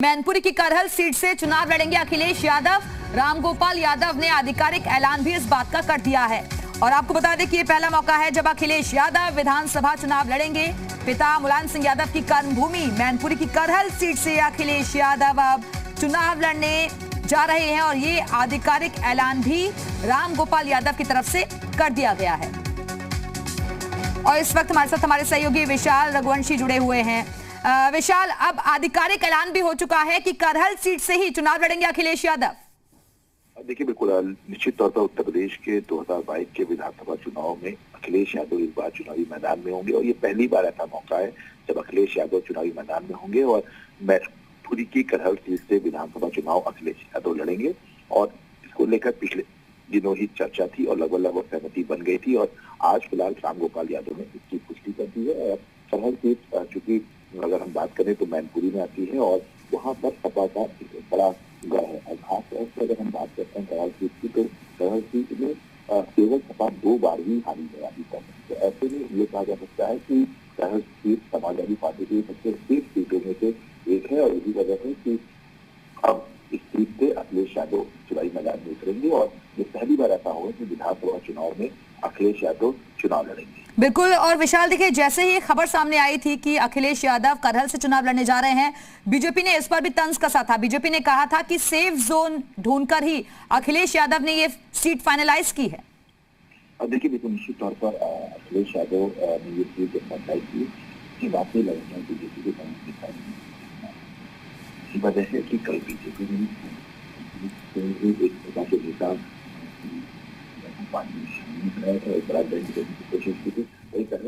मैनपुरी की करहल सीट से चुनाव लड़ेंगे अखिलेश यादव। रामगोपाल यादव ने आधिकारिक ऐलान भी इस बात का कर दिया है। और आपको बता दें कि ये पहला मौका है जब अखिलेश यादव विधानसभा चुनाव लड़ेंगे। पिता मुलायम सिंह यादव की कर्मभूमि मैनपुरी की करहल सीट से अखिलेश यादव अब चुनाव लड़ने जा रहे हैं और ये आधिकारिक ऐलान भी रामगोपाल यादव की तरफ से कर दिया गया है। और इस वक्त हमारे साथ हमारे सहयोगी विशाल रघुवंशी जुड़े हुए हैं। विशाल, अब आधिकारिक ऐलान भी हो चुका है कि करहल सीट से ही चुनाव लड़ेंगे अखिलेश यादव। देखिए, बिल्कुल निश्चित तौर पर उत्तर प्रदेश के 2022 के विधानसभा चुनाव में अखिलेश यादव इस बार चुनावी मैदान में होंगे और ये पहली बार ऐसा मौका है जब अखिलेश यादव चुनावी मैदान में होंगे और मैनपुरी की करहल सीट से विधानसभा चुनाव अखिलेश यादव लड़ेंगे। और इसको लेकर पिछले दिनों ही चर्चा थी और लगभग सहमति बन गई थी और आज फिलहाल रामगोपाल यादव ने इसकी पुष्टि कर दी है। और करहल सीट चूंकि अगर हम बात करें तो मैनपुरी में आती है और वहाँ पर सपा का बड़ा गढ़ है। और खासतौर से अगर हम बात करते हैं करहल सीट की, तो करहल सीट में केवल सपा 2 बार ही हारी है अभी तक। तो ऐसे में ये कहा जा सकता है कि करहल सीट समाजवादी पार्टी की सबसे तेज सीटों में से एक है और इसी वजह से कि अब इस सीट से अखिलेश यादव चुनावी मैदान में उतरेंगे और ये पहली बार ऐसा होगा कि विधानसभा चुनाव में अखिलेश यादव चुनाव लड़ेंगे। बिल्कुल। और विशाल, देखिए, जैसे ही खबर सामने आई थी कि अखिलेश यादव करहल से चुनाव लड़ने जा रहे हैं, बीजेपी ने इस पर भी तंज कसा था। बीजेपी ने कहा था कि सेफ जोन ढूंढकर ही अखिलेश यादव ने ये सीट फाइनलाइज की है। देखिए, निश्चित तौर पर अखिलेश यादव ने ये सीट फाइनलाइज की कि वाकई लड़ना बीजेपी के इसी वजह से कि कल बीजेपी ने एक प्रकार के नेता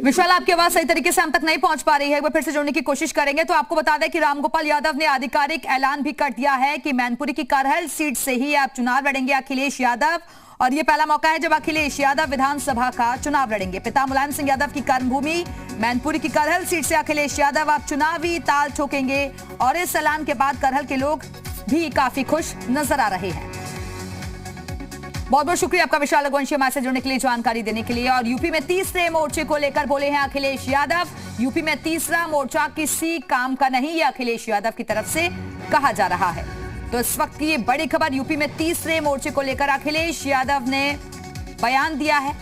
विशाल, आपकी आवाज सही तरीके से हम तक नहीं पहुंच पा रही है, एक बार फिर से जोड़ने की कोशिश करेंगे। तो आपको बता दें कि रामगोपाल यादव ने आधिकारिक ऐलान भी कर दिया है कि मैनपुरी की करहल सीट से ही आप चुनाव लड़ेंगे अखिलेश यादव। और ये पहला मौका है जब अखिलेश यादव विधानसभा का चुनाव लड़ेंगे। पिता मुलायम सिंह यादव की कर्मभूमि मैनपुरी की करहल सीट से अखिलेश यादव आप चुनावी ताल ठोकेंगे। और इस ऐलान के बाद करहल के लोग भी काफी खुश नजर आ रहे हैं। बहुत बहुत शुक्रिया आपका विशाल रघुवंशी, हमारे से जुड़ने के लिए, जानकारी देने के लिए। और यूपी में तीसरे मोर्चे को लेकर बोले हैं अखिलेश यादव। यूपी में तीसरा मोर्चा किसी काम का नहीं, ये अखिलेश यादव की तरफ से कहा जा रहा है। तो इस वक्त की ये बड़ी खबर, यूपी में तीसरे मोर्चे को लेकर अखिलेश यादव ने बयान दिया है।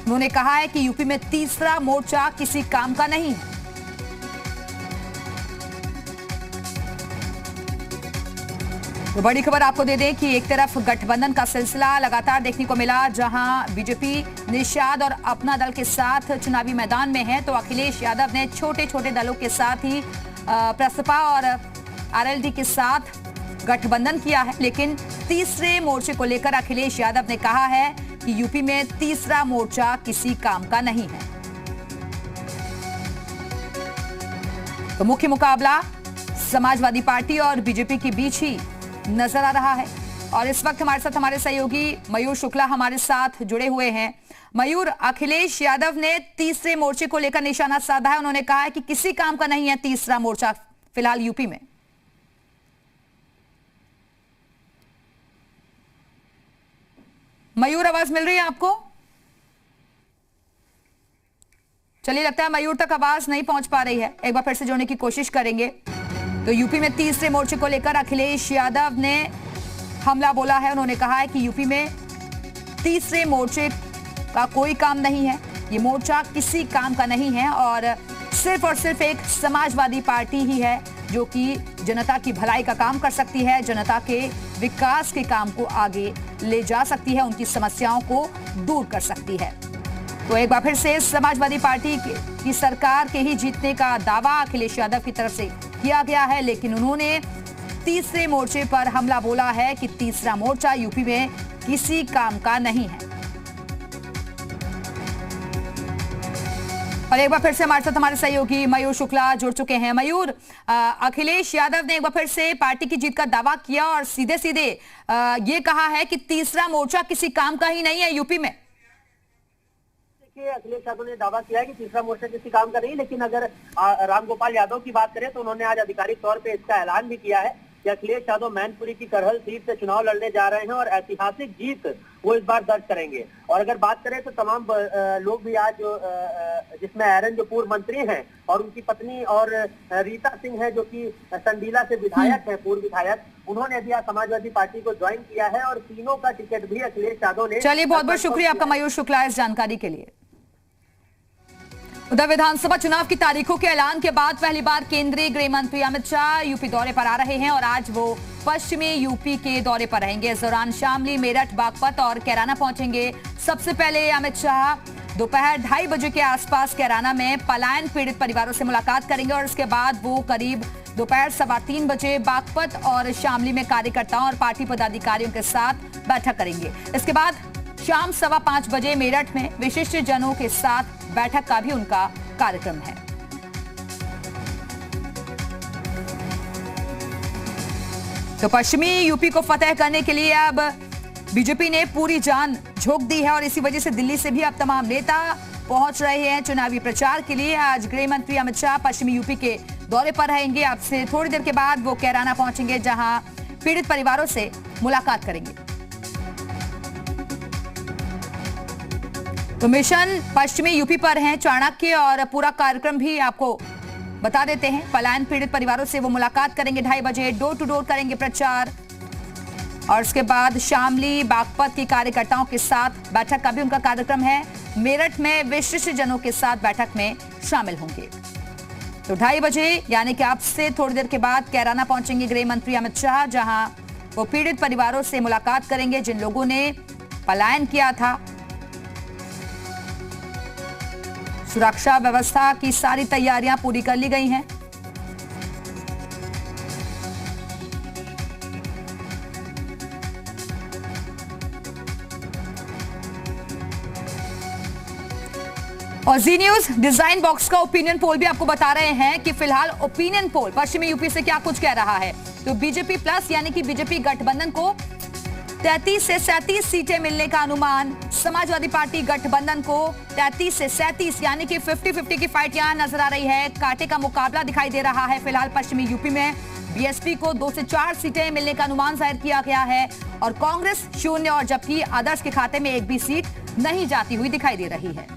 उन्होंने कहा है कि यूपी में तीसरा मोर्चा किसी काम का नहीं है। तो बड़ी खबर आपको दे दें कि एक तरफ गठबंधन का सिलसिला लगातार देखने को मिला, जहां बीजेपी निषाद और अपना दल के साथ चुनावी मैदान में है, तो अखिलेश यादव ने छोटे छोटे दलों के साथ ही प्रसपा और आरएलडी के साथ गठबंधन किया है। लेकिन तीसरे मोर्चे को लेकर अखिलेश यादव ने कहा है कि यूपी में तीसरा मोर्चा किसी काम का नहीं है। तो मुख्य मुकाबला समाजवादी पार्टी और बीजेपी के बीच ही नजर आ रहा है। और इस वक्त हमारे साथ हमारे सहयोगी मयूर शुक्ला हमारे साथ जुड़े हुए हैं। मयूर, अखिलेश यादव ने तीसरे मोर्चे को लेकर निशाना साधा है। उन्होंने कहा है कि किसी काम का नहीं है तीसरा मोर्चा फिलहाल यूपी में। मयूर, आवाज मिल रही है आपको? चलिए, लगता है मयूर तक आवाज नहीं पहुंच पा रही है, एक बार फिर से जोड़ने की कोशिश करेंगे। तो यूपी में तीसरे मोर्चे को लेकर अखिलेश यादव ने हमला बोला है। उन्होंने कहा है कि यूपी में तीसरे मोर्चे का कोई काम नहीं है, ये मोर्चा किसी काम का नहीं है और सिर्फ एक समाजवादी पार्टी ही है जो कि जनता की भलाई का काम कर सकती है, जनता के विकास के काम को आगे ले जा सकती है, उनकी समस्याओं को दूर कर सकती है। तो एक बार फिर से समाजवादी पार्टी की सरकार के ही जीतने का दावा अखिलेश यादव की तरफ से किया गया है। लेकिन उन्होंने तीसरे मोर्चे पर हमला बोला है कि तीसरा मोर्चा यूपी में किसी काम का नहीं है। और एक बार फिर से हमारे साथ हमारे सहयोगी मयूर शुक्ला जुड़ चुके हैं। मयूर, अखिलेश यादव ने एक बार फिर से पार्टी की जीत का दावा किया और सीधे सीधे ये कहा है कि तीसरा मोर्चा किसी काम का ही नहीं है यूपी में। अखिलेश यादव ने दावा किया है कि तीसरा मोर्चा किसी काम का नहीं, लेकिन अगर रामगोपाल यादव की बात करें तो उन्होंने आज आधिकारिक तौर पे इसका ऐलान भी किया है कि अखिलेश यादव मैनपुरी की करहल सीट से चुनाव लड़ने जा रहे हैं और ऐतिहासिक जीत वो इस बार दर्ज करेंगे। और अगर बात करें तो तमाम लोग भी आज जिसमें एरन जो पूर्व मंत्री हैं और उनकी पत्नी और रीता सिंह है जो कि संडीला से विधायक है, पूर्व विधायक, उन्होंने अभी आज समाजवादी पार्टी को ज्वाइन किया है और तीनों का टिकट भी अखिलेश यादव ने। चलिए, बहुत बहुत शुक्रिया आपका मयूर शुक्ला इस जानकारी के लिए। उधर विधानसभा चुनाव की तारीखों के ऐलान के बाद पहली बार केंद्रीय गृह मंत्री अमित शाह यूपी दौरे पर आ रहे हैं और आज वो पश्चिमी यूपी के दौरे पर रहेंगे। इस दौरान शामली, मेरठ, बागपत और कैराना पहुंचेंगे। सबसे पहले अमित शाह दोपहर 2:30 बजे के आसपास कैराना में पलायन पीड़ित परिवारों से मुलाकात करेंगे और इसके बाद वो करीब दोपहर 3:15 बजे बागपत और शामली में कार्यकर्ताओं और पार्टी पदाधिकारियों के साथ बैठक करेंगे। इसके बाद शाम 5:15 बजे मेरठ में विशिष्ट जनों के साथ बैठक का भी उनका कार्यक्रम है। तो पश्चिमी यूपी को फतेह करने के लिए अब बीजेपी ने पूरी जान झोंक दी है और इसी वजह से दिल्ली से भी अब तमाम नेता पहुंच रहे हैं चुनावी प्रचार के लिए। आज गृह मंत्री अमित शाह पश्चिमी यूपी के दौरे पर रहेंगे। अब से थोड़ी देर के बाद वो कैराना पहुंचेंगे जहां पीड़ित परिवारों से मुलाकात करेंगे। तो मिशन पश्चिमी यूपी पर हैं चाणक्य और पूरा कार्यक्रम भी आपको बता देते हैं। पलायन पीड़ित परिवारों से वो मुलाकात करेंगे 2:30 बजे, डोर टू डोर करेंगे प्रचार और उसके बाद शामली, बागपत के कार्यकर्ताओं के साथ बैठक का भी उनका कार्यक्रम है। मेरठ में विशिष्ट जनों के साथ बैठक में शामिल होंगे। तो 2:30 बजे यानी कि अब से थोड़ी देर के बाद कैराना पहुंचेंगे गृह मंत्री अमित शाह जहां वो पीड़ित परिवारों से मुलाकात करेंगे जिन लोगों ने पलायन किया था। सुरक्षा व्यवस्था की सारी तैयारियां पूरी कर ली गई हैं। और जी न्यूज डिजाइन बॉक्स का ओपिनियन पोल भी आपको बता रहे हैं कि फिलहाल ओपिनियन पोल पश्चिमी यूपी से क्या कुछ कह रहा है। तो बीजेपी प्लस यानी कि बीजेपी गठबंधन को 33 से 37 सीटें मिलने का अनुमान, समाजवादी पार्टी गठबंधन को 33 से 37 यानी कि 50-50 की फाइट यहां नजर आ रही है। कांटे का मुकाबला दिखाई दे रहा है। फिलहाल पश्चिमी यूपी में बीएसपी को 2 से 4 सीटें मिलने का अनुमान जाहिर किया गया है और कांग्रेस 0 और जबकि आदर्श के खाते में एक भी सीट नहीं जाती हुई दिखाई दे रही है।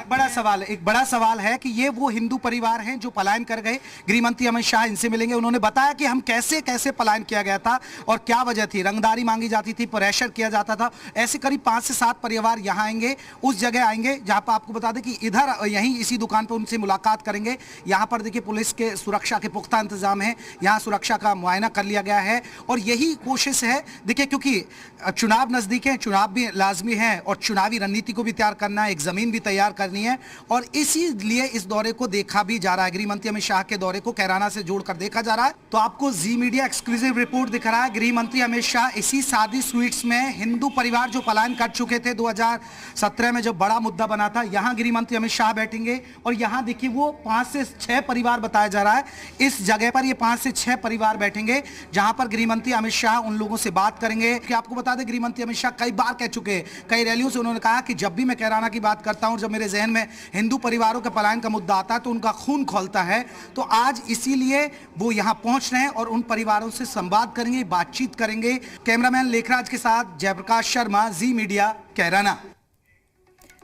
एक बड़ा सवाल है कि ये वो हिंदू परिवार हैं जो पलायन कर गए। गृह मंत्री अमित शाह इनसे मिलेंगे। उन्होंने बताया कि हम कैसे कैसे पलायन किया गया था और क्या वजह थी। रंगदारी मांगी जाती थी, प्रेशर किया जाता था। ऐसे करीब 5 से 7 परिवार यहाँ आएंगे, उस जगह आएंगे जहाँ पर आपको बता दें कि इधर यहीं इसी दुकान पर उनसे मुलाकात करेंगे। यहाँ पर देखिए पुलिस के सुरक्षा के पुख्ता इंतजाम है। यहाँ सुरक्षा का मुआयना कर लिया गया है और यही कोशिश है। देखिए क्योंकि चुनाव नजदीक है, चुनाव भी लाजमी है और चुनावी रणनीति को भी तैयार करना है, एक जमीन भी तैयार करनी है और इसीलिए इस दौरे को देखा भी जा रहा है। गृह मंत्री अमित शाह के दौरे को कैराना से जोड़कर देखा जा रहा है। तो आपको जी मीडिया एक्सक्लूसिव रिपोर्ट दिख रहा है। गृह मंत्री अमित शाह इसी सादी स्वीट्स में हिंदू परिवार जो पलायन कर चुके थे 2017 में, जो बड़ा मुद्दा बना था, यहां गृह मंत्री अमित शाह बैठेंगे और यहां देखिए वो 5 से 6 परिवार बताया जा रहा है। इस जगह पर ये 5 से 6 परिवार बैठेंगे जहां पर गृह मंत्री अमित शाह उन लोगों से बात करेंगे। कि आपको बता दें गृह मंत्री अमित शाह कई बार कह चुके हैं, कई रैलियों से उन्होंने कहा कि जब भी मैं कैराना की बात करता हूं, जब मेरे जहन में हिंदू परिवारों के पलायन का मुद्दा आता है तो उनका खून खौलता है। तो आज इसीलिए वो यहां पहुंच रहे हैं और उन परिवारों से संवाद करेंगे, बातचीत करेंगे। कैमरामैन लेखराज के साथ जयप्रकाश शर्मा, जी मीडिया, कैराना।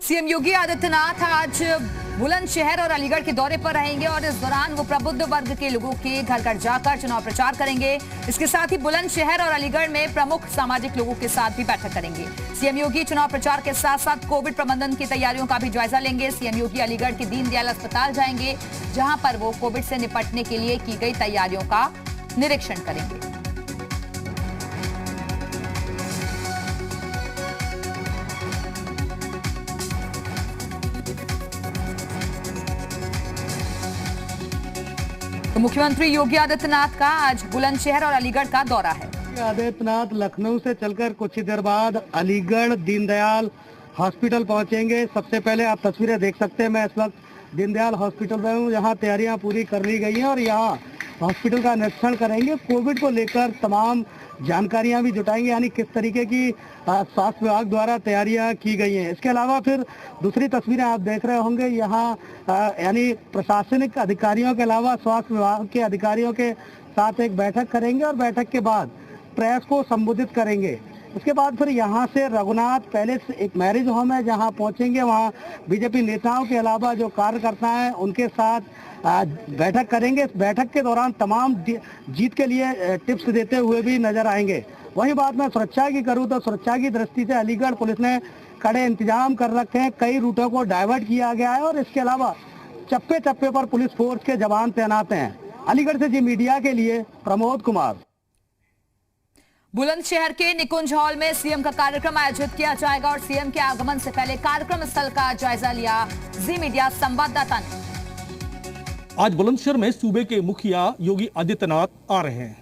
सीएम योगी आदित्यनाथ आज बुलंदशहर और अलीगढ़ के दौरे पर रहेंगे और इस दौरान वो प्रबुद्ध वर्ग के लोगों के घर घर जाकर चुनाव प्रचार करेंगे। इसके साथ ही बुलंदशहर और अलीगढ़ में प्रमुख सामाजिक लोगों के साथ भी बैठक करेंगे। सीएम योगी चुनाव प्रचार के साथ साथ कोविड प्रबंधन की तैयारियों का भी जायजा लेंगे। सीएम योगी अलीगढ़ के दीनदयाल अस्पताल जाएंगे जहां पर वो कोविड से निपटने के लिए की गई तैयारियों का निरीक्षण करेंगे। तो मुख्यमंत्री योगी आदित्यनाथ का आज बुलंदशहर और अलीगढ़ का दौरा है। आदित्यनाथ लखनऊ से चलकर कुछ ही देर बाद अलीगढ़ दीनदयाल हॉस्पिटल पहुंचेंगे। सबसे पहले आप तस्वीरें देख सकते हैं, मैं इस वक्त दीनदयाल हॉस्पिटल में हूँ। यहाँ तैयारियां पूरी कर ली गई हैं और यहाँ हॉस्पिटल का निरीक्षण करेंगे। कोविड को लेकर तमाम जानकारियां भी जुटाएंगे, यानी किस तरीके की स्वास्थ्य विभाग द्वारा तैयारियां की गई हैं। इसके अलावा फिर दूसरी तस्वीरें आप देख रहे होंगे, यहाँ यानी प्रशासनिक अधिकारियों के अलावा स्वास्थ्य विभाग के अधिकारियों के साथ एक बैठक करेंगे और बैठक के बाद प्रेस को संबोधित करेंगे। उसके बाद फिर यहाँ से रघुनाथ पैलेस एक मैरिज होम है जहाँ पहुँचेंगे। वहाँ बीजेपी नेताओं के अलावा जो कार्यकर्ता हैं उनके साथ बैठक करेंगे। इस बैठक के दौरान तमाम जीत के लिए टिप्स देते हुए भी नजर आएंगे। वहीं बात मैं सुरक्षा की करूँ तो सुरक्षा की दृष्टि से अलीगढ़ पुलिस ने कड़े इंतजाम कर रखे हैं। कई रूटों को डाइवर्ट किया गया है और इसके अलावा चप्पे चप्पे पर पुलिस फोर्स के जवान तैनात हैं। अलीगढ़ से जी मीडिया के लिए प्रमोद कुमार। बुलंदशहर के निकुंज हॉल में सीएम का कार्यक्रम आयोजित किया जाएगा और सीएम के आगमन से पहले कार्यक्रम स्थल का जायजा लिया जी मीडिया संवाददाता ने। आज बुलंदशहर में सूबे के मुखिया योगी आदित्यनाथ आ रहे हैं।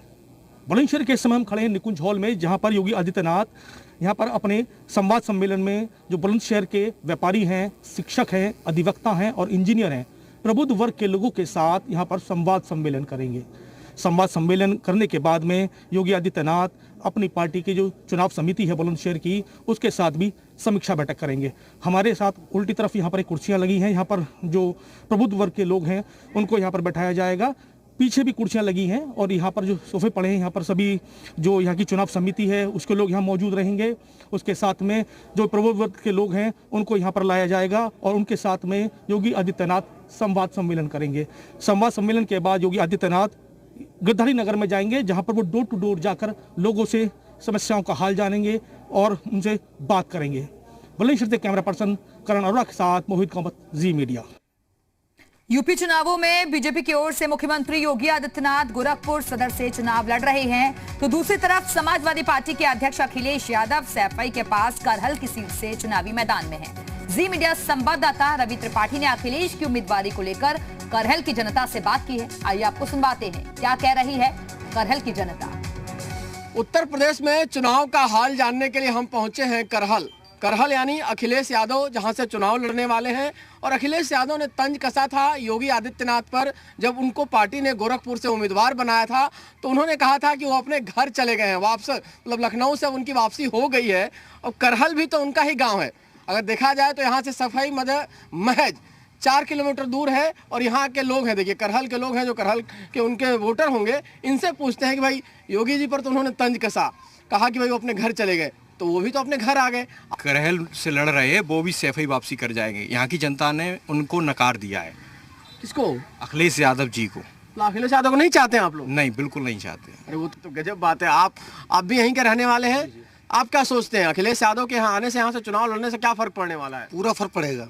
बुलंदशहर के इस समय हम खड़े हैं निकुंज हॉल में, जहां पर योगी आदित्यनाथ यहां पर अपने संवाद सम्मेलन में जो बुलंदशहर के व्यापारी हैं, शिक्षक हैं, अधिवक्ता हैं और इंजीनियर हैं, प्रबुद्ध वर्ग के लोगों के साथ यहां पर संवाद सम्मेलन करेंगे। संवाद सम्मेलन करने के बाद में योगी आदित्यनाथ अपनी पार्टी की जो चुनाव समिति है बुलंदशहर की, उसके साथ भी समीक्षा बैठक करेंगे। हमारे साथ उल्टी तरफ यहाँ पर एक कुर्सियाँ लगी हैं, यहाँ पर जो प्रबुद्ध वर्ग के लोग हैं उनको यहाँ पर बैठाया जाएगा। पीछे भी कुर्सियाँ लगी हैं और यहाँ पर जो सोफे पड़े हैं, यहाँ पर सभी जो यहाँ की चुनाव समिति है उसके लोग यहाँ मौजूद रहेंगे। उसके साथ में जो प्रबुद्ध वर्ग के लोग हैं उनको यहाँ पर लाया जाएगा और उनके साथ में योगी आदित्यनाथ संवाद सम्मेलन करेंगे। संवाद सम्मेलन के बाद योगी आदित्यनाथ गिरधारी नगर में जाएंगे, जहां पर वो डोर टू डोर जाकर लोगों से समस्याओं का हाल जानेंगे और उनसे बात करेंगे। बुलंदशहर से कैमरा पर्सन करण अरोड़ा के साथ मोहित कामत, जी मीडिया। यूपी चुनावों में बीजेपी की ओर से मुख्यमंत्री योगी आदित्यनाथ गोरखपुर सदर से चुनाव लड़ रहे हैं, तो दूसरी तरफ समाजवादी पार्टी के अध्यक्ष अखिलेश यादव सैफई के पास करहल की सीट से चुनावी मैदान में हैं। जी मीडिया संवाददाता रवि त्रिपाठी ने अखिलेश की उम्मीदवारी को लेकर करहल की जनता से बात की है। आइए आपको सुनवाते हैं क्या कह रही है करहल की जनता। उत्तर प्रदेश में चुनाव का हाल जानने के लिए हम पहुंचे हैं करहल। करहल यानी अखिलेश यादव जहां से चुनाव लड़ने वाले हैं। और अखिलेश यादव ने तंज कसा था योगी आदित्यनाथ पर। जब उनको पार्टी ने गोरखपुर से उम्मीदवार बनाया था तो उन्होंने कहा था कि वो अपने घर चले गए हैं, वापस मतलब लखनऊ से उनकी वापसी हो गई है। और करहल भी तो उनका ही गाँव है। अगर देखा जाए तो यहाँ से सफाई महज 4 किलोमीटर दूर है। और यहाँ के लोग हैं, देखिए करहल के लोग हैं जो करहल के उनके वोटर होंगे, इनसे पूछते हैं कि भाई योगी जी पर तो उन्होंने तंज कसा, कहा कि भाई वो अपने घर चले गए, तो वो भी तो अपने घर आ गए। करहल से लड़ रहे हैं, वो भी सैफई वापसी कर जाएंगे। यहाँ की जनता ने उनको नकार दिया है। किसको? अखिलेश यादव जी को। अखिलेश यादव को नहीं चाहते हैं आप लोग? नहीं, बिल्कुल नहीं चाहते। अरे वो तो गजब बात है। आप भी यहीं के रहने वाले हैं, आप क्या सोचते हैं अखिलेश यादव के यहाँ आने से, यहाँ से चुनाव लड़ने से क्या फर्क पड़ने वाला है? पूरा फर्क पड़ेगा,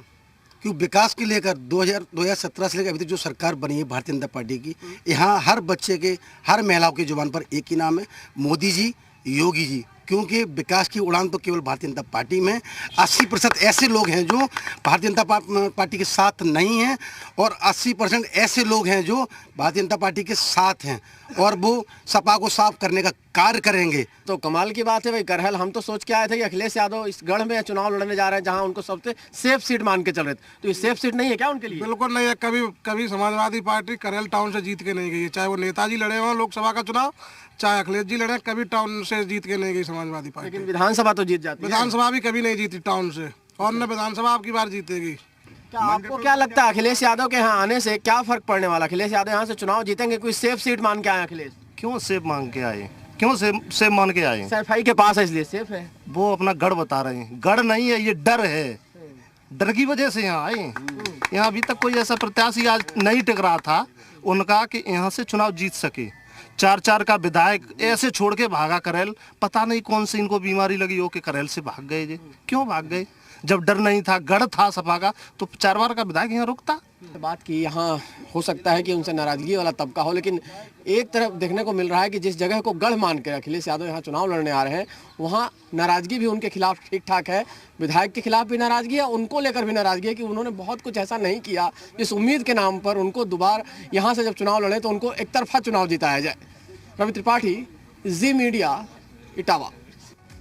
क्योंकि विकास के लेकर 2017 से लेकर अभी तक जो सरकार बनी है भारतीय जनता पार्टी की, यहाँ हर बच्चे के, हर महिलाओं की जुबान पर एक ही नाम है, मोदी जी, योगी जी। क्योंकि विकास की उड़ान तो केवल भारतीय जनता पार्टी में 80% ऐसे लोग हैं जो भारतीय जनता पार्टी के साथ नहीं हैं और 80% ऐसे लोग हैं जो भारतीय जनता पार्टी के साथ हैं और वो सपा को साफ करने का कार्य करेंगे। तो कमाल की बात है भाई करहल। हम तो सोच के आए थे कि अखिलेश यादव इस गढ़ में चुनाव लड़ने जा रहे हैं जहां उनको सबसे सेफ सीट मान के चल रहे थे, तो ये सेफ सीट नहीं है क्या उनके लिए? बिल्कुल नहीं है। कभी समाजवादी पार्टी करहल टाउन से जीत के नहीं गई है, चाहे वो नेताजी लड़े हों लोकसभा का चुनाव, चाहे अखिलेश जी लड़े, कभी टाउन से जीत के नहीं गई समाजवादी पार्टी। लेकिन विधानसभा तो जीत जाती है। विधानसभा भी कभी नहीं जीती टाउन से, और न विधानसभा आपकी बार जीतेगी। क्या आपको क्या लगता है अखिलेश यादव के यहाँ आने से क्या फर्क पड़ने वाला? अखिलेश यादव यहाँ से चुनाव जीतेंगे, कोई सेफ सीट मान के आए अखिलेश? क्यों सेफ मांग के आए? क्यों सेफ मान के आए? सैफई के पास है इसलिए सेफ है। वो अपना गढ़ बता रहे हैं, गढ़ नहीं है, ये डर है। डर की वजह से यहाँ आए। यहाँ अभी तक कोई ऐसा प्रत्याशी आज नहीं टिक रहा था उनका कि यहाँ से चुनाव जीत सके। 4 का विधायक ऐसे छोड़ के भागा करहल, पता नहीं कौन सी इनको बीमारी लगी हो कि करहल से भाग गए। जे क्यों भाग गए? जब डर नहीं था, गढ़ था सपा का, तो 4 बार का विधायक यहाँ रुकता। बात की यहाँ हो सकता है कि उनसे नाराजगी वाला तबका हो, लेकिन एक तरफ देखने को मिल रहा है कि जिस जगह को गढ़ मान कर अखिलेश यादव यहाँ चुनाव लड़ने आ रहे हैं, वहाँ नाराजगी भी उनके खिलाफ ठीक ठाक है। विधायक के खिलाफ भी नाराजगी है, उनको लेकर भी नाराजगी है कि उन्होंने बहुत कुछ ऐसा नहीं किया जिस उम्मीद के नाम पर उनको दोबारा यहाँ से जब चुनाव लड़े तो उनको एक तरफा चुनाव जिताया जाए। रवि त्रिपाठी, जी मीडिया, इटावा।